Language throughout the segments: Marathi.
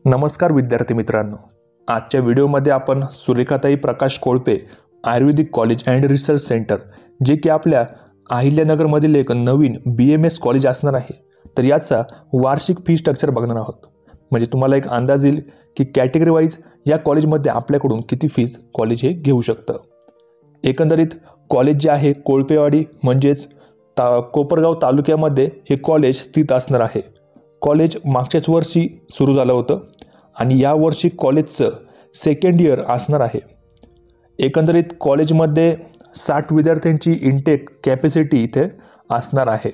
नमस्कार विद्यार्थी मित्रांनो, आजच्या व्हिडिओमध्ये आपण सुरेखाताई प्रकाश कोळपे आयुर्वेदिक कॉलेज अँड रिसर्च सेंटर जे की आपल्या अहिल्यानगरमधील एक नवीन BMS कॉलेज असणार आहे, तर याचा वार्षिक फी स्ट्रक्चर बघणार आहोत। म्हणजे तुम्हाला एक अंदाज येईल की कॅटेगरी वाईज या कॉलेजमध्ये आपल्याकडून किती फीज कॉलेज हे घेऊ शकतं। एकंदरीत कॉलेज जे आहे कोळपेवाडी म्हणजेच कोपरगाव तालुक्यामध्ये हे कॉलेज स्थित असणार आहे। कॉलेज मागच्याच वर्षी सुरू झालं होतं आणि या वर्षी कॉलेजचं सेकंड इयर असणार आहे। एकंदरीत कॉलेजमध्ये 60 विद्यार्थ्यांची इंटेक कॅपॅसिटी इथे असणार आहे।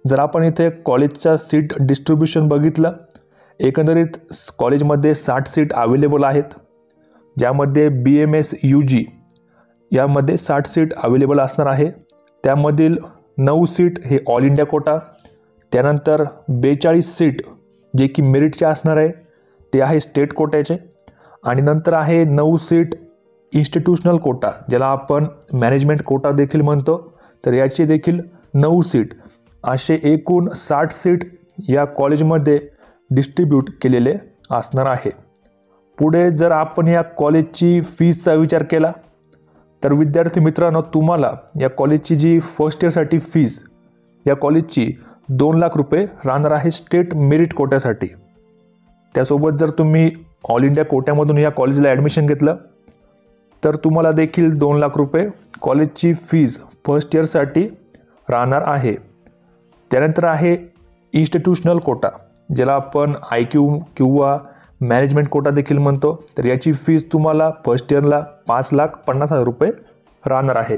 जर आपण इथे कॉलेजचा सीट डिस्ट्रीब्युशन बघितलं, एकंदरीत कॉलेजमध्ये 60 सीट अवेलेबल आहेत, ज्यामध्ये BMS UG यामध्ये 60 सीट अवेलेबल असणार आहे। त्यामधील 9 सीट हे ऑल इंडिया कोटा, त्यानंतर 42 सीट जे की मेरिटचे असणार आहे ते आहे स्टेट कोट्याचे, आणि नंतर आहे 9 सीट इन्स्टिट्यूशनल कोटा ज्याला आपण मॅनेजमेंट कोटा देखील म्हणतो, तर याची देखील 9 सीट, असे एकूण 60 सीट या कॉलेजमध्ये डिस्ट्रीब्यूट केलेले असणार आहे। पुढे जर आपण या कॉलेजची फीजचा विचार केला तर विद्यार्थी मित्रांनो, तुम्हाला या कॉलेजची जी फर्स्ट इयरसाठी फीज या कॉलेजची 2 लाख रुपये राहणार आहे स्टेट मेरिट कोट्यासाठी। त्यासोबत जर तुम्ही ऑल इंडिया कोट्यामधून या कॉलेजला ॲडमिशन घेतलं तर तुम्हाला देखील 2 लाख रुपये कॉलेजची फीज फर्स्ट इयरसाठी राहणार आहे। त्यानंतर आहे इन्स्टिट्यूशनल कोटा ज्याला आपण IQ किंवा मॅनेजमेंट कोटा देखील म्हणतो, तर याची फीज तुम्हाला फर्स्ट इयरला 5,50,000 रुपये राहणार आहे।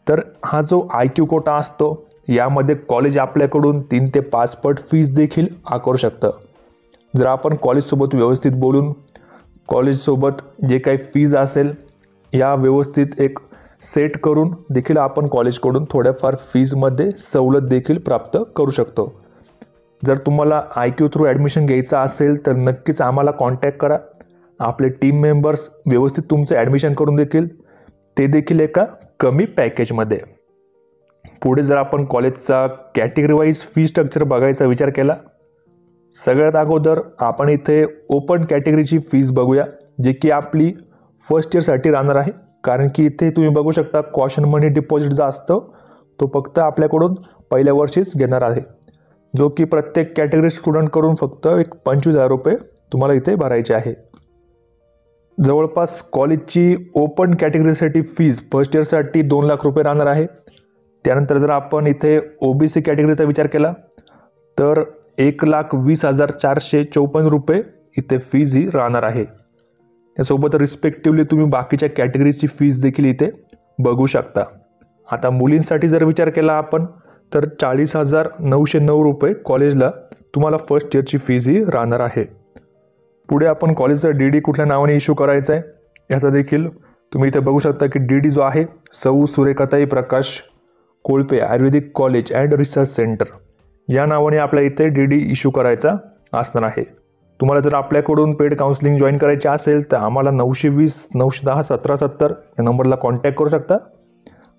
तर हा जो IQ कोटा असतो यामध्ये कॉलेज आपल्याकडून 3 ते 5 पट फीज देखील आकारू शकतं। जर आपण कॉलेजसोबत व्यवस्थित बोलून कॉलेजसोबत जे काही फीज असेल या व्यवस्थित एक सेट करून देखील आपण कॉलेजकडून थोड्याफार फीजमध्ये सवलत देखील प्राप्त करू शकतो। जर तुम्हाला IQ थ्रू ॲडमिशन घ्यायचं असेल तर नक्कीच आम्हाला कॉन्टॅक्ट करा। आपले टीम मेंबर्स व्यवस्थित तुमचं ॲडमिशन करून देखील ते देखील एका कमी पॅकेजमध्ये। पुढे जर आपण कॉलेजचा कॅटेगरी वाईज फी स्ट्रक्चर बघायचा विचार केला, सगळ्यात अगोदर आपण इथे ओपन कॅटेगरीची फीज बघूया जे की आपली फर्स्ट इयरसाठी राहणार आहे। कारण की इथे तुम्ही बघू शकता कॉशन मनी डिपॉझिट जो असतो तो फक्त आपल्याकडून पहिल्या वर्षीच घेणार आहे, जो की प्रत्येक कॅटेगरी स्टुडंटकडून फक्त एक 25,000 रुपये तुम्हाला इथे भरायचे आहे। जवळपास कॉलेजची ओपन कॅटेगरीसाठी फीज फर्स्ट इयरसाठी 2 लाख रुपये राहणार आहे। त्यानंतर जर आपण इथे OBC कॅटेगरीचा विचार केला तर 1,20,454 रुपये इथे फीज ही राहणार आहे। त्यासोबत रिस्पेक्टिवली तुम्ही बाकीच्या कॅटेगरीची फीज देखील इथे बघू शकता। आता मुलींसाठी जर विचार केला आपण तर 40,909 रुपये कॉलेजला तुम्हाला फर्स्ट इयरची फीज ही राहणार आहे। पुढे आपण कॉलेजचा DD कुठल्या नावाने इश्यू करायचा आहे याचा देखील तुम्ही इथे बघू शकता की DD जो आहे सौ सुरेखाताई प्रकाश कोळपे आयुर्वेदिक कॉलेज अँड रिसर्च सेंटर या नावाने आपल्या इथे DD इश्यू करायचा असणार आहे। तुम्हाला जर आपल्याकडून पेड काउन्सिलिंग जॉईन करायची असेल तर आम्हाला 920 910 1770 या नंबरला कॉन्टॅक्ट करू शकता।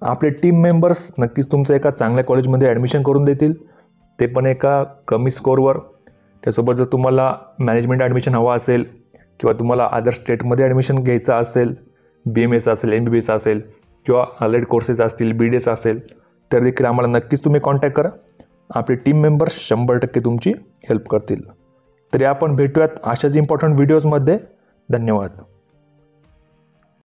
आपले टीम मेंबर्स नक्कीच तुमचं एका चांगल्या कॉलेजमध्ये ॲडमिशन करून देतील, ते पण एका कमी स्कोरवर। त्यासोबत जर तुम्हाला मॅनेजमेंट ॲडमिशन हवा असेल किंवा तुम्हाला अदर स्टेटमध्ये ॲडमिशन घ्यायचं असेल, BMS असेल, MBBS असेल किंवा अलाइड कोर्सेस असतील, BDS असेल, तर देखील आम्हाला नक्कीच तुम्ही कॉन्टॅक्ट करा। आपले टीम मेंबर्स 100% तुमची हेल्प करतील। तरी आपण भेटूयात अशाच इम्पॉर्टंट व्हिडिओजमध्ये। धन्यवाद।